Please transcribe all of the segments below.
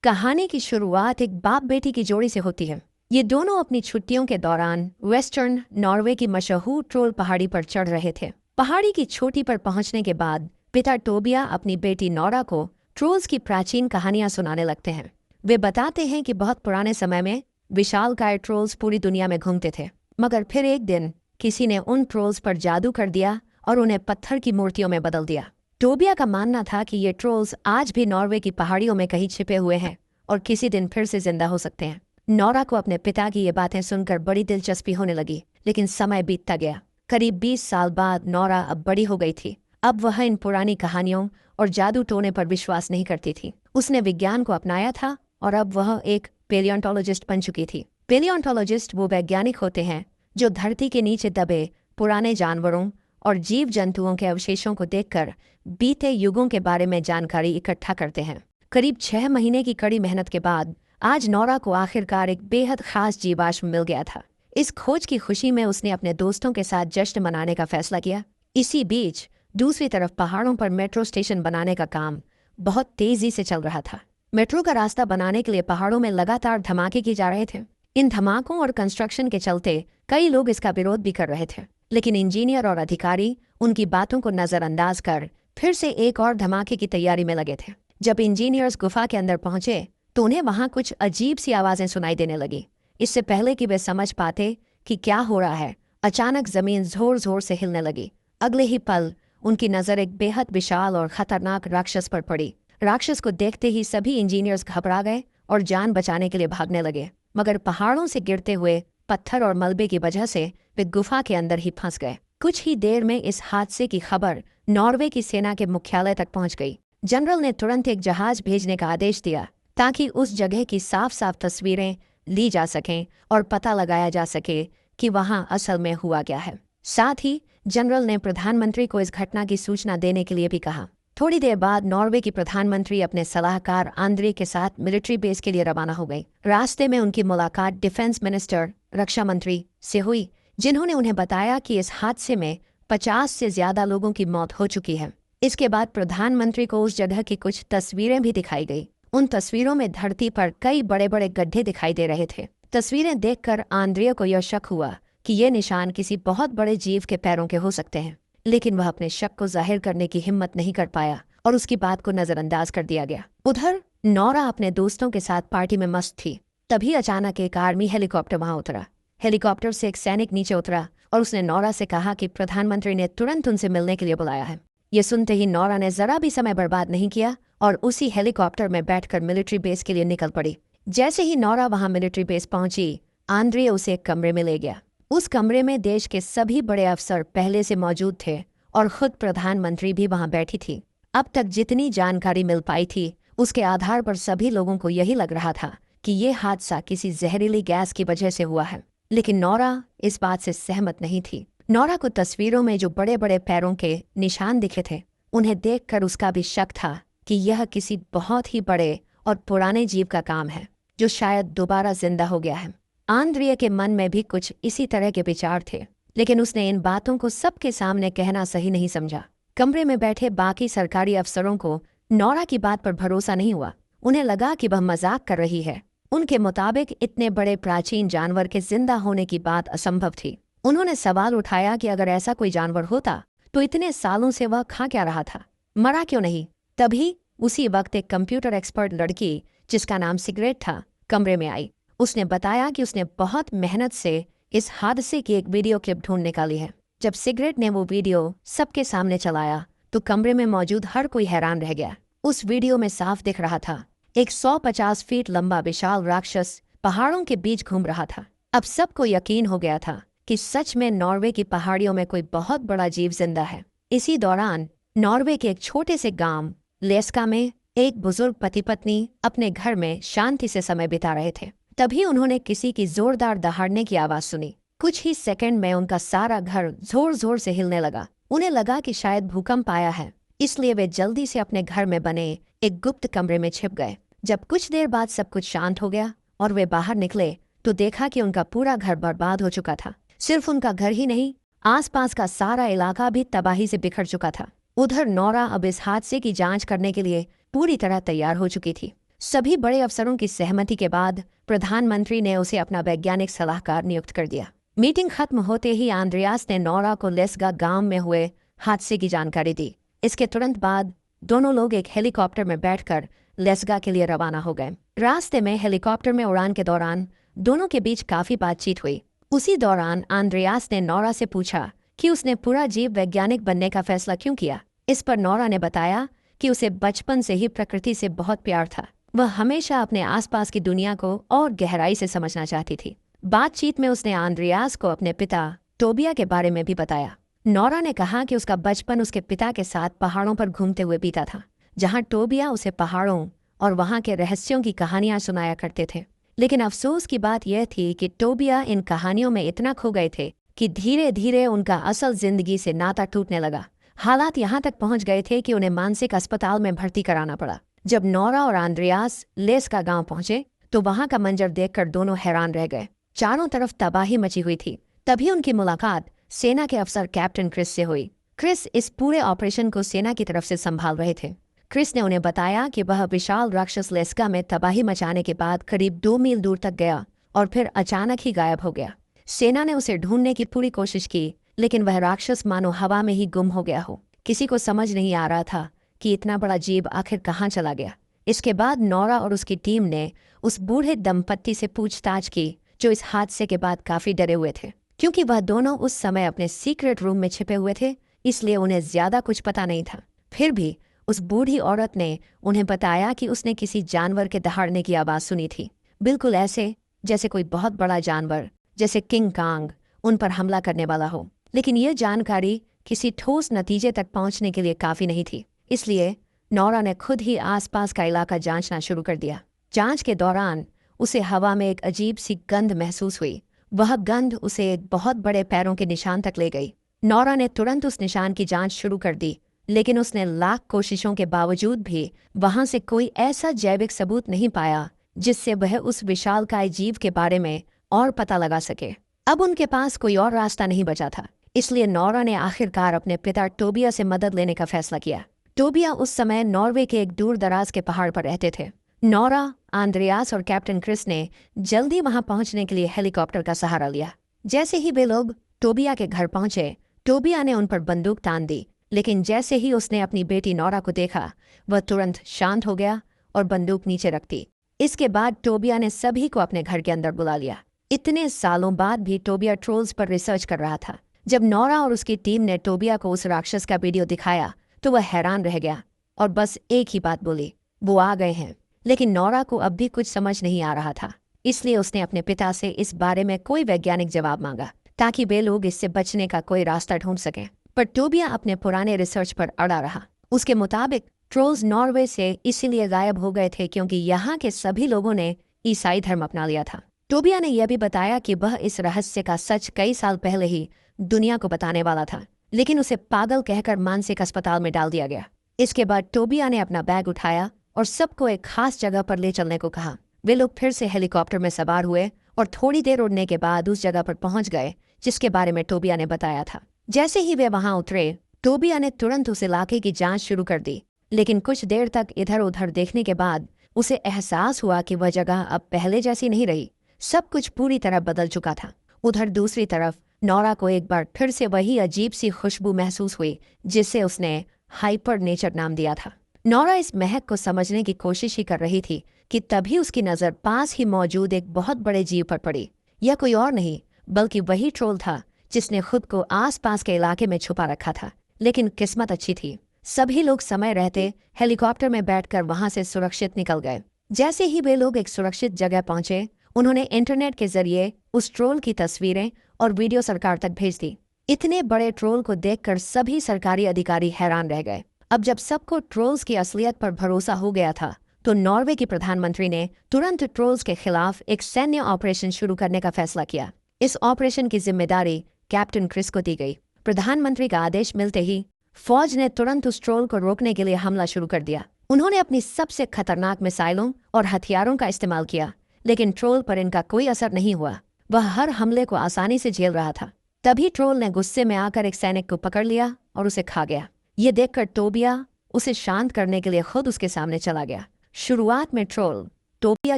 कहानी की शुरुआत एक बाप बेटी की जोड़ी से होती है। ये दोनों अपनी छुट्टियों के दौरान वेस्टर्न नॉर्वे की मशहूर ट्रोल पहाड़ी पर चढ़ रहे थे। पहाड़ी की चोटी पर पहुंचने के बाद पिता टोबिया अपनी बेटी नोरा को ट्रोल्स की प्राचीन कहानियां सुनाने लगते हैं। वे बताते हैं कि बहुत पुराने समय में विशालकाय ट्रोल्स पूरी दुनिया में घूमते थे, मगर फिर एक दिन किसी ने उन ट्रोल्स पर जादू कर दिया और उन्हें पत्थर की मूर्तियों में बदल दिया। टोबिया का मानना था कि ये ट्रोल्स आज भी नॉर्वे की पहाड़ियों में कहीं छिपे हुए हैं और किसी दिन फिर से जिंदा हो सकते हैं। नोरा को अपने पिता की ये बातें सुनकर बड़ी दिलचस्पी होने लगी, लेकिन समय बीतता गया। करीब 20 साल बाद नोरा अब बड़ी हो गई थी। अब वह इन पुरानी कहानियों और जादू टोने पर विश्वास नहीं करती थी। उसने विज्ञान को अपनाया था और अब वह एक पेलियोंटोलॉजिस्ट बन चुकी थी। पेलियोंटोलॉजिस्ट वो वैज्ञानिक होते हैं जो धरती के नीचे दबे पुराने जानवरों और जीव जंतुओं के अवशेषों को देखकर बीते युगों के बारे में जानकारी इकट्ठा करते हैं। करीब 6 महीने की कड़ी मेहनत के बाद आज नोरा को आखिरकार एक बेहद खास जीवाश्म मिल गया था। इस खोज की खुशी में उसने अपने दोस्तों के साथ जश्न मनाने का फैसला किया। इसी बीच दूसरी तरफ पहाड़ों पर मेट्रो स्टेशन बनाने का काम बहुत तेजी से चल रहा था। मेट्रो का रास्ता बनाने के लिए पहाड़ों में लगातार धमाके किए जा रहे थे। इन धमाकों और कंस्ट्रक्शन के चलते कई लोग इसका विरोध भी कर रहे थे, लेकिन इंजीनियर और अधिकारी उनकी बातों को नजरअंदाज कर फिर से एक और धमाके की तैयारी में लगे थे। जब इंजीनियर्स गुफा के अंदर पहुंचे तो उन्हें वहां कुछ अजीब सी आवाजें सुनाई देने लगी। इससे पहले कि वे समझ पाते कि क्या हो रहा है, अचानक जमीन जोर जोर से हिलने लगी। अगले ही पल उनकी नजर एक बेहद विशाल और खतरनाक राक्षस पर पड़ी। राक्षस को देखते ही सभी इंजीनियर्स घबरा गए और जान बचाने के लिए भागने लगे, मगर पहाड़ों से गिरते हुए पत्थर और मलबे की वजह से वे गुफा के अंदर ही फंस गए। कुछ ही देर में इस हादसे की खबर नॉर्वे की सेना के मुख्यालय तक पहुंच गई। जनरल ने तुरंत एक जहाज भेजने का आदेश दिया ताकि उस जगह की साफ साफ तस्वीरें ली जा सकें और पता लगाया जा सके कि वहां असल में हुआ क्या है। साथ ही जनरल ने प्रधानमंत्री को इस घटना की सूचना देने के लिए भी कहा। थोड़ी देर बाद नॉर्वे की प्रधानमंत्री अपने सलाहकार आंद्रे के साथ मिलिट्री बेस के लिए रवाना हो गई। रास्ते में उनकी मुलाकात डिफेंस मिनिस्टर, रक्षा मंत्री से हुई, जिन्होंने उन्हें बताया कि इस हादसे में 50 से ज्यादा लोगों की मौत हो चुकी है। इसके बाद प्रधानमंत्री को उस जगह की कुछ तस्वीरें भी दिखाई गई। उन तस्वीरों में धरती पर कई बड़े बड़े गड्ढे दिखाई दे रहे थे। तस्वीरें देखकर आंद्रिया को यह शक हुआ कि ये निशान किसी बहुत बड़े जीव के पैरों के हो सकते हैं, लेकिन वह अपने शक को जाहिर करने की हिम्मत नहीं कर पाया और उसकी बात को नजरअंदाज कर दिया गया। उधर नोरा अपने दोस्तों के साथ पार्टी में मस्त थी। तभी अचानक एक आर्मी हेलीकॉप्टर वहां उतरा। हेलीकॉप्टर से एक सैनिक नीचे उतरा और उसने नोरा से कहा कि प्रधानमंत्री ने तुरंत उनसे मिलने के लिए बुलाया है। ये सुनते ही नोरा ने जरा भी समय बर्बाद नहीं किया और उसी हेलीकॉप्टर में बैठकर मिलिट्री बेस के लिए निकल पड़ी। जैसे ही नोरा वहां मिलिट्री बेस पहुंची, आंद्रे उसे एक कमरे में ले गया। उस कमरे में देश के सभी बड़े अफसर पहले से मौजूद थे और खुद प्रधानमंत्री भी वहां बैठी थी। अब तक जितनी जानकारी मिल पाई थी उसके आधार पर सभी लोगों को यही लग रहा था कि ये हादसा किसी जहरीली गैस की वजह से हुआ है, लेकिन नोरा इस बात से सहमत नहीं थी। नोरा को तस्वीरों में जो बड़े बड़े पैरों के निशान दिखे थे, उन्हें देखकर उसका भी शक था कि यह किसी बहुत ही बड़े और पुराने जीव का काम है जो शायद दोबारा जिंदा हो गया है। आंद्रिया के मन में भी कुछ इसी तरह के विचार थे, लेकिन उसने इन बातों को सबके सामने कहना सही नहीं समझा। कमरे में बैठे बाकी सरकारी अफसरों को नोरा की बात पर भरोसा नहीं हुआ। उन्हें लगा कि वह मजाक कर रही है। उनके मुताबिक इतने बड़े प्राचीन जानवर के जिंदा होने की बात असंभव थी। उन्होंने सवाल उठाया कि अगर ऐसा कोई जानवर होता तो इतने सालों से वह खा क्या रहा था, मरा क्यों नहीं। तभी उसी वक्त एक कंप्यूटर एक्सपर्ट लड़की जिसका नाम सिगरेट था कमरे में आई। उसने बताया कि उसने बहुत मेहनत से इस हादसे की एक वीडियो क्लिप ढूंढ निकाली है। जब सिगरेट ने वो वीडियो सबके सामने चलाया तो कमरे में मौजूद हर कोई हैरान रह गया। उस वीडियो में साफ दिख रहा था एक 150 फीट लंबा विशाल राक्षस पहाड़ों के बीच घूम रहा था। अब सबको यकीन हो गया था कि सच में नॉर्वे की पहाड़ियों में कोई बहुत बड़ा जीव जिंदा है। इसी दौरान नॉर्वे के एक छोटे से गांव लेस्का में एक बुजुर्ग पति पत्नी अपने घर में शांति से समय बिता रहे थे। तभी उन्होंने किसी की जोरदार दहाड़ने की आवाज सुनी। कुछ ही सेकंड में उनका सारा घर जोर जोर से हिलने लगा। उन्हें लगा कि शायद भूकंप आया है, इसलिए वे जल्दी से अपने घर में बने एक गुप्त कमरे में छिप गए। जब कुछ देर बाद सब कुछ शांत हो गया और वे बाहर निकले तो देखा कि उनका पूरा घर बर्बाद हो चुका था। सिर्फ उनका घर ही नहीं, आसपास का सारा इलाका भी तबाही से बिखर चुका था। उधर नोरा अब इस हादसे की जांच करने के लिए पूरी तरह तैयार हो चुकी थी। सभी बड़े अफसरों की सहमति के बाद प्रधानमंत्री ने उसे अपना वैज्ञानिक सलाहकार नियुक्त कर दिया। मीटिंग खत्म होते ही आंद्रियास ने नोरा को लेस्गा गांव में हुए हादसे की जानकारी दी। इसके तुरंत बाद दोनों लोग एक हेलीकॉप्टर में बैठकर लेस्गा के लिए रवाना हो गए। रास्ते में हेलीकॉप्टर में उड़ान के दौरान दोनों के बीच काफी बातचीत हुई। उसी दौरान आंद्रियास ने नोरा से पूछा कि उसने पूरा जीव वैज्ञानिक बनने का फैसला क्यों किया। इस पर नोरा ने बताया कि उसे बचपन से ही प्रकृति से बहुत प्यार था। वह हमेशा अपने आसपास की दुनिया को और गहराई से समझना चाहती थी। बातचीत में उसने आंद्रियास को अपने पिता टोबिया के बारे में भी बताया। नोरा ने कहा कि उसका बचपन उसके पिता के साथ पहाड़ों पर घूमते हुए बीता था, जहां टोबिया उसे पहाड़ों और वहां के रहस्यों की कहानियां सुनाया करते थे। लेकिन अफसोस की बात यह थी कि टोबिया इन कहानियों में इतना खो गए थे कि धीरे धीरे उनका असल जिंदगी से नाता टूटने लगा। हालात यहाँ तक पहुंच गए थे कि उन्हें मानसिक अस्पताल में भर्ती कराना पड़ा। जब नोरा और आंद्रियास लेस्गा गांव पहुंचे तो वहां का मंजर देखकर दोनों हैरान रह गए। चारों तरफ तबाही मची हुई थी। तभी उनकी मुलाकात सेना के अफसर कैप्टन क्रिस से हुई। क्रिस इस पूरे ऑपरेशन को सेना की तरफ से संभाल रहे थे। क्रिस ने उन्हें बताया कि वह विशाल राक्षस लेस्गा में तबाही मचाने के बाद करीब 2 मील दूर तक गया और फिर अचानक ही गायब हो गया। सेना ने उसे ढूंढने की पूरी कोशिश की, लेकिन वह राक्षस मानो हवा में ही गुम हो गया हो। किसी को समझ नहीं आ रहा था कि इतना बड़ा जीव आखिर कहाँ चला गया। इसके बाद नोरा और उसकी टीम ने उस बूढ़े दंपत्ति से पूछताछ की, जो इस हादसे के बाद काफी डरे हुए थे। क्योंकि वह दोनों उस समय अपने सीक्रेट रूम में छिपे हुए थे, इसलिए उन्हें ज्यादा कुछ पता नहीं था। फिर भी उस बूढ़ी औरत ने उन्हें बताया कि उसने किसी जानवर के दहाड़ने की आवाज़ सुनी थी, बिल्कुल ऐसे जैसे कोई बहुत बड़ा जानवर जैसे किंग कांग उन पर हमला करने वाला हो। लेकिन यह जानकारी किसी ठोस नतीजे तक पहुंचने के लिए काफ़ी नहीं थी। इसलिए नोरा ने खुद ही आसपास का इलाका जांचना शुरू कर दिया। जांच के दौरान उसे हवा में एक अजीब सी गंध महसूस हुई। वह गंध उसे एक बहुत बड़े पैरों के निशान तक ले गई। नोरा ने तुरंत उस निशान की जांच शुरू कर दी, लेकिन उसने लाख कोशिशों के बावजूद भी वहां से कोई ऐसा जैविक सबूत नहीं पाया जिससे वह उस विशालकाय जीव के बारे में और पता लगा सके। अब उनके पास कोई और रास्ता नहीं बचा था, इसलिए नोरा ने आखिरकार अपने पिता टोबिया से मदद लेने का फैसला किया। टोबिया उस समय नॉर्वे के एक दूर दराज के पहाड़ पर रहते थे। नोरा, आंद्रियास और कैप्टन क्रिस ने जल्दी वहां पहुंचने के लिए हेलीकॉप्टर का सहारा लिया। जैसे ही वे लोग टोबिया के घर पहुंचे, टोबिया ने उन पर बंदूक तान दी, लेकिन जैसे ही उसने अपनी बेटी नोरा को देखा, वह तुरंत शांत हो गया और बंदूक नीचे रख दी। इसके बाद टोबिया ने सभी को अपने घर के अंदर बुला लिया। इतने सालों बाद भी टोबिया ट्रोल्स पर रिसर्च कर रहा था। जब नोरा और उसकी टीम ने टोबिया को उस राक्षस का वीडियो दिखाया तो वह हैरान रह गया और बस एक ही बात बोली, वो आ गए हैं। लेकिन नोरा को अब भी कुछ समझ नहीं आ रहा था, इसलिए उसने अपने पिता से इस बारे में कोई वैज्ञानिक जवाब मांगा ताकि वे लोग इससे बचने का कोई रास्ता ढूंढ सकें। पर टोबिया अपने पुराने रिसर्च पर अड़ा रहा। उसके मुताबिक ट्रोल्स नॉर्वे से इसीलिए गायब हो गए थे क्योंकि यहाँ के सभी लोगों ने ईसाई धर्म अपना लिया था। टोबिया ने यह भी बताया कि वह इस रहस्य का सच कई साल पहले ही दुनिया को बताने वाला था, लेकिन उसे पागल कहकर मानसिक अस्पताल में डाल दिया गया। इसके बाद टोबिया ने अपना बैग उठाया और सबको एक खास जगह पर ले चलने को कहा। वे लोग फिर से हेलीकॉप्टर में सवार हुए और थोड़ी देर उड़ने के बाद उस जगह पर पहुंच गए जिसके बारे में टोबिया ने बताया था। जैसे ही वे वहां उतरे, टोबिया ने तुरंत उस इलाके की जांच शुरू कर दी, लेकिन कुछ देर तक इधर उधर देखने के बाद उसे एहसास हुआ कि वह जगह अब पहले जैसी नहीं रही। सब कुछ पूरी तरह बदल चुका था। उधर दूसरी तरफ नोरा को एक बार फिर से वही अजीब सी खुशबू महसूस हुई जिसे उसने हाइपर नेचर नाम दिया था। नोरा इस महक को समझने की कोशिश ही कर रही थी कि तभी उसकी नज़र पास ही मौजूद एक बहुत बड़े जीव पर पड़ी। यह कोई और नहीं बल्कि वही ट्रोल था जिसने खुद को आसपास के इलाके में छुपा रखा था। लेकिन किस्मत अच्छी थी, सभी लोग समय रहते हेलीकॉप्टर में बैठकर वहां से सुरक्षित निकल गए। जैसे ही वे लोग एक सुरक्षित जगह पहुंचे, उन्होंने इंटरनेट के जरिए उस ट्रोल की तस्वीरें और वीडियो सरकार तक भेज दी। इतने बड़े ट्रोल को देखकर सभी सरकारी अधिकारी हैरान रह गए। अब जब सबको ट्रोल्स की असलियत पर भरोसा हो गया था, तो नॉर्वे के प्रधानमंत्री ने तुरंत ट्रोल्स के खिलाफ एक सैन्य ऑपरेशन शुरू करने का फैसला किया। इस ऑपरेशन की जिम्मेदारी कैप्टन क्रिस को दी गई। प्रधानमंत्री का आदेश मिलते ही फौज ने तुरंत उस ट्रोल को रोकने के लिए हमला शुरू कर दिया। उन्होंने अपनी सबसे खतरनाक मिसाइलों और हथियारों का इस्तेमाल किया, लेकिन ट्रोल पर इनका कोई असर नहीं हुआ। वह हर हमले को आसानी से झेल रहा था। तभी ट्रोल ने गुस्से में आकर एक सैनिक को पकड़ लिया और उसे खा गया। ये देखकर टोबिया उसे शांत करने के लिए खुद उसके सामने चला गया। शुरुआत में ट्रोल टोपिया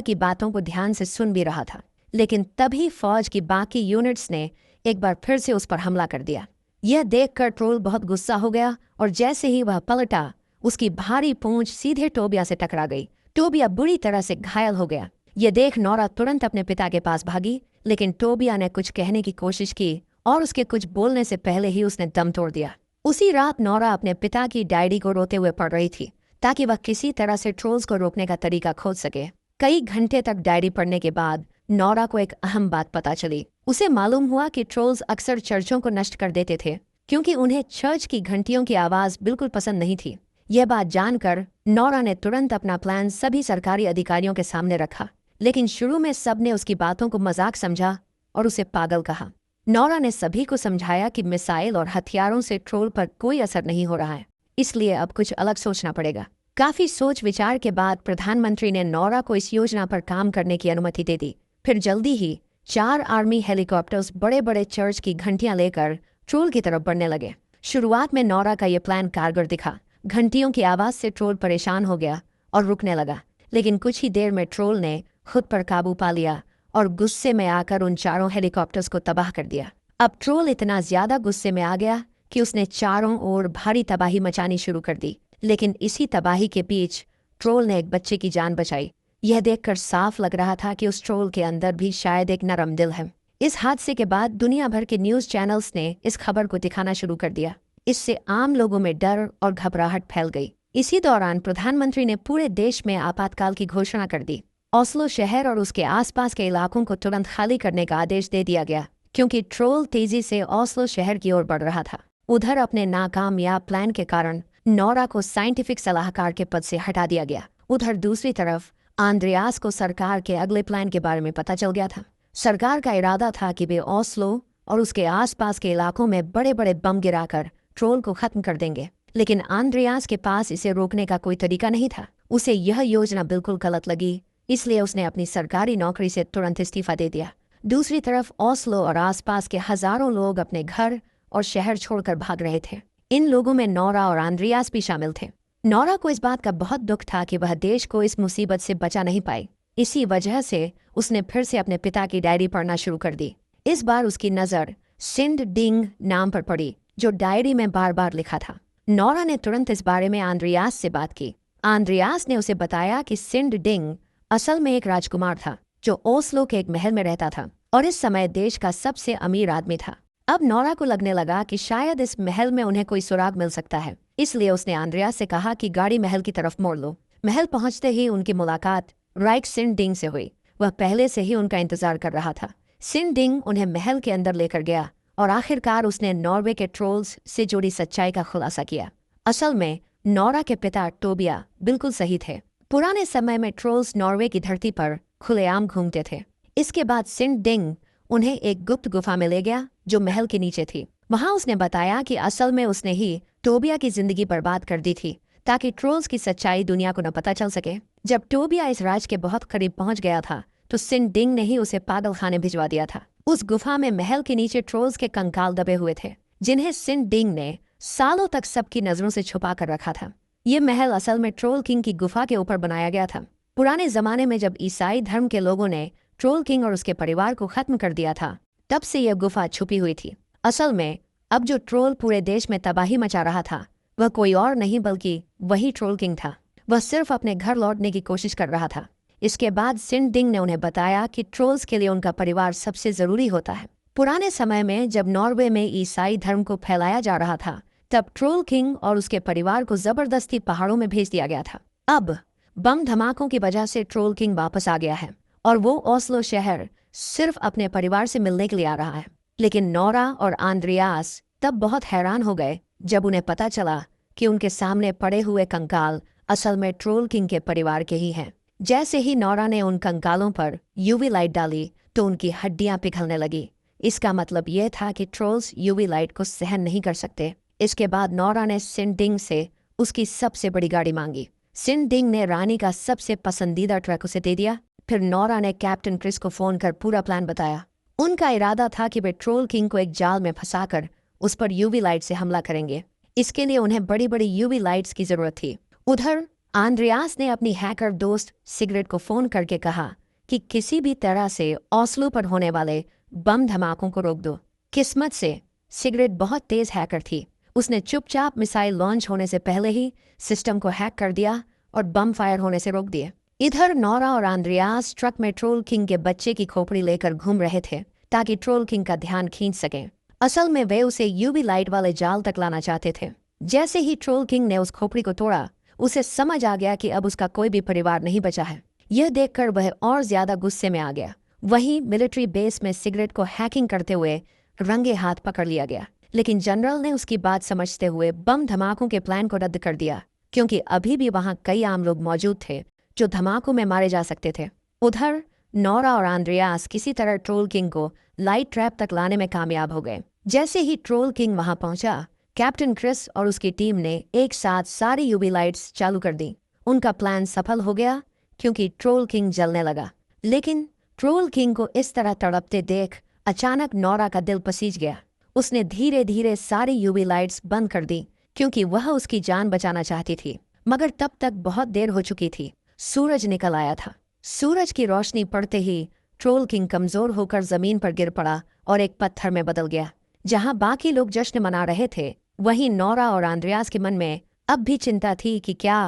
की बातों को ध्यान से सुन भी रहा था, लेकिन तभी फौज की बाकी यूनिट्स ने एक बार फिर से उस पर हमला कर दिया। यह देखकर ट्रोल बहुत गुस्सा हो गया और जैसे ही वह पलटा, उसकी भारी पूंछ सीधे टोबिया से टकरा गई। टोबिया बुरी तरह से घायल हो गया। यह देख नोरा तुरंत अपने पिता के पास भागी, लेकिन टोबिया ने कुछ कहने की कोशिश की और उसके कुछ बोलने से पहले ही उसने दम तोड़ दिया। उसी रात नोरा अपने पिता की डायरी को रोते हुए पढ़ रही थी, ताकि वह किसी तरह से ट्रोल्स को रोकने का तरीका खोज सके। कई घंटे तक डायरी पढ़ने के बाद नोरा को एक अहम बात पता चली। उसे मालूम हुआ कि ट्रोल्स अक्सर चर्चों को नष्ट कर देते थे, क्योंकि उन्हें चर्च की घंटियों की आवाज़ बिल्कुल पसंद नहीं थी। यह बात जानकर नोरा ने तुरंत अपना प्लान सभी सरकारी अधिकारियों के सामने रखा, लेकिन शुरू में सबने उसकी बातों को मजाक समझा और उसे पागल कहा। नोरा ने सभी को समझाया कि मिसाइल और हथियारों से ट्रोल पर कोई असर नहीं हो रहा है, इसलिए अब कुछ अलग सोचना पड़ेगा। काफी सोच विचार के बाद प्रधानमंत्री ने नोरा को इस योजना पर काम करने की अनुमति दे दी। फिर जल्दी ही 4 आर्मी हेलीकॉप्टर्स बड़े बड़े चर्च की घंटियां लेकर ट्रोल की तरफ बढ़ने लगे। शुरुआत में नोरा का यह प्लान कारगर दिखा। घंटियों की आवाज से ट्रोल परेशान हो गया और रुकने लगा, लेकिन कुछ ही देर में ट्रोल ने खुद पर काबू पा लिया और गुस्से में आकर उन 4 हेलीकॉप्टर्स को तबाह कर दिया। अब ट्रोल इतना ज्यादा गुस्से में आ गया कि उसने चारों ओर भारी तबाही मचानी शुरू कर दी। लेकिन इसी तबाही के बीच ट्रोल ने एक बच्चे की जान बचाई। यह देखकर साफ लग रहा था कि उस ट्रोल के अंदर भी शायद एक नरम दिल है। इस हादसे के बाद दुनिया भर के न्यूज़ चैनल्स ने इस खबर को दिखाना शुरू कर दिया। इससे आम लोगों में डर और घबराहट फैल गई। इसी दौरान प्रधानमंत्री ने पूरे देश में आपातकाल की घोषणा कर दी। ओस्लो शहर और उसके आसपास के इलाकों को तुरंत खाली करने का आदेश दे दिया गया, क्योंकि ट्रोल तेजी से ओस्लो शहर की ओर बढ़ रहा था। उधर अपने नाकामयाब प्लान के कारण नोरा को साइंटिफिक सलाहकार के पद से हटा दिया गया। उधर दूसरी तरफ आंद्रियास को सरकार के अगले प्लान के बारे में पता चल गया था। सरकार का इरादा था कि वे ओस्लो और उसके आसपास के इलाकों में बड़े बड़े बम गिराकर ट्रोल को खत्म कर देंगे, लेकिन आंद्रियास के पास इसे रोकने का कोई तरीका नहीं था। उसे यह योजना बिल्कुल गलत लगी, इसलिए उसने अपनी सरकारी नौकरी से तुरंत इस्तीफा दे दिया। दूसरी तरफ ओस्लो और आसपास के हजारों लोग अपने घर और शहर छोड़कर भाग रहे थे। इन लोगों में नोरा और आंद्रियास भी शामिल थे। नोरा को इस बात का बहुत दुख था कि वह देश को इस मुसीबत से बचा नहीं पाई। इसी वजह से उसने फिर से अपने पिता की डायरी पढ़ना शुरू कर दी। इस बार उसकी नज़र सिंड डिंग नाम पर पड़ी, जो डायरी में बार बार लिखा था। नोरा ने तुरंत इस बारे में आंद्रियास से बात की। आंद्रियास ने उसे बताया कि सिंड डिंग असल में एक राजकुमार था, जो ओस्लो के एक महल में रहता था और इस समय देश का सबसे अमीर आदमी था। अब नोरा को लगने लगा कि शायद इस महल में उन्हें कोई सुराग मिल सकता है, इसलिए उसने आंद्रियास से कहा कि गाड़ी महल की तरफ मोड़ लो। महल पहुंचते ही उनकी मुलाकात राइक सिंड डिंग से हुई। वह पहले से ही उनका इंतजार कर रहा था। सिंड डिंग उन्हें महल के अंदर लेकर गया और आखिरकार उसने नॉर्वे के ट्रोल्स से जुड़ी सच्चाई का खुलासा किया। असल में नोरा के पिता टोबिया बिल्कुल सही थे। पुराने समय में ट्रोल्स नॉर्वे की धरती पर खुलेआम घूमते थे। इसके बाद सिंड डिंग उन्हें एक गुप्त गुफा में ले गया जो महल के नीचे थी। वहां उसने बताया कि असल में उसने ही टोबिया की जिंदगी बर्बाद कर दी थी, ताकि ट्रोल्स की सच्चाई दुनिया को न पता चल सके। जब टोबिया इस राज के बहुत करीब पहुंच गया था, तो सिंड डिंग ने ही उसे पागल खाने भिजवा दिया था। उस गुफा में महल के नीचे ट्रोल्स के कंकाल दबे हुए थे, जिन्हें सिंड डिंग ने सालों तक सबकी नजरों से छुपा कर रखा था। ये महल असल में ट्रोल किंग की गुफा के ऊपर बनाया गया था। पुराने जमाने में जब ईसाई धर्म के लोगों ने ट्रोल किंग और उसके परिवार को खत्म कर दिया था, तब से यह गुफा छुपी हुई थी। असल में अब जो ट्रोल पूरे देश में तबाही मचा रहा था, वह कोई और नहीं बल्कि वही ट्रोल किंग था। वह सिर्फ अपने घर लौटने की कोशिश कर रहा था। इसके बाद सिंड डिंग ने उन्हें बताया कि ट्रोल्स के लिए उनका परिवार सबसे जरूरी होता है। पुराने समय में जब नॉर्वे में ईसाई धर्म को फैलाया जा रहा था, तब ट्रोल किंग और उसके परिवार को जबरदस्ती पहाड़ों में भेज दिया गया था। अब बम धमाकों की वजह से ट्रोल किंग वापस आ गया है और वो ओस्लो शहर सिर्फ अपने परिवार से मिलने के लिए आ रहा है। लेकिन नोरा और आंद्रियास तब बहुत हैरान हो गए जब उन्हें पता चला कि उनके सामने पड़े हुए कंकाल असल में ट्रोल किंग के परिवार के ही हैं। जैसे ही नोरा ने उन कंकालों पर यूवी लाइट डाली तो उनकी हड्डियां पिघलने लगी। इसका मतलब यह था कि ट्रोल्स यूवी लाइट को सहन नहीं कर सकते। इसके बाद नोरा ने सिंड डिंग से उसकी सबसे बड़ी गाड़ी मांगी। सिंड डिंग ने रानी का सबसे पसंदीदा ट्रक उसे दे दिया। फिर नोरा ने कैप्टन क्रिस को फोन कर पूरा प्लान बताया। उनका इरादा था कि वे ट्रोल किंग को एक जाल में फंसाकर उस पर यूवी लाइट से हमला करेंगे। इसके लिए उन्हें बड़ी बड़ी यूवी लाइट्स की जरूरत थी। उधर आंद्रियास ने अपनी हैकर दोस्त सिगरेट को फोन करके कहा कि किसी भी तरह से ओस्लो पर होने वाले बम धमाकों को रोक दो। किस्मत से सिगरेट बहुत तेज हैकर थी। उसने चुपचाप मिसाइल लॉन्च होने से पहले ही सिस्टम को हैक कर दिया और बम फायर होने से रोक दिए। इधर नोरा और आंद्रियास ट्रक में ट्रोल किंग के बच्चे की खोपड़ी लेकर घूम रहे थे ताकि ट्रोल किंग का ध्यान खींच सकें। असल में वे उसे यूवी लाइट वाले जाल तक लाना चाहते थे। जैसे ही ट्रोल किंग ने उस खोपड़ी को तोड़ा, उसे समझ आ गया कि अब उसका कोई भी परिवार नहीं बचा है। यह देखकर वह और ज्यादा गुस्से में आ गया। वहीं मिलिट्री बेस में सिगरेट को हैकिंग करते हुए रंगे हाथ पकड़ लिया गया, लेकिन जनरल ने उसकी बात समझते हुए बम धमाकों के प्लान को रद्द कर दिया, क्योंकि अभी भी वहां कई आम लोग मौजूद थे जो धमाकों में मारे जा सकते थे। उधर नोरा और आंद्रियास किसी तरह ट्रोल किंग को लाइट ट्रैप तक लाने में कामयाब हो गए। जैसे ही ट्रोल किंग वहां पहुंचा, कैप्टन क्रिस और उसकी टीम ने एक साथ सारी यूवी लाइट्स चालू कर दी। उनका प्लान सफल हो गया क्योंकि ट्रोल किंग जलने लगा। लेकिन ट्रोल किंग को इस तरह तड़पते देख अचानक नोरा का दिल पसीज गया। उसने धीरे धीरे सारी यूवी लाइट्स बंद कर दी क्योंकि वह उसकी जान बचाना चाहती थी। मगर तब तक बहुत देर हो चुकी थी। सूरज निकल आया था। सूरज की रोशनी पड़ते ही ट्रोल किंग कमजोर होकर जमीन पर गिर पड़ा और एक पत्थर में बदल गया। जहां बाकी लोग जश्न मना रहे थे, वहीं नोरा और आंद्रियास के मन में अब भी चिंता थी कि क्या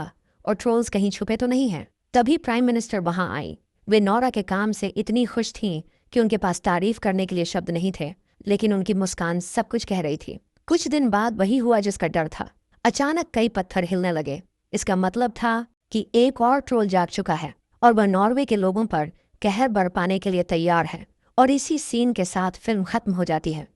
और ट्रोल्स कहीं छुपे तो नहीं हैं। तभी प्राइम मिनिस्टर वहां आई। वे नोरा के काम से इतनी खुश थीं कि उनके पास तारीफ करने के लिए शब्द नहीं थे, लेकिन उनकी मुस्कान सब कुछ कह रही थी। कुछ दिन बाद वही हुआ जिसका डर था। अचानक कई पत्थर हिलने लगे। इसका मतलब था कि एक और ट्रोल जाग चुका है और वह नॉर्वे के लोगों पर कहर बरपाने के लिए तैयार है। और इसी सीन के साथ फिल्म खत्म हो जाती है।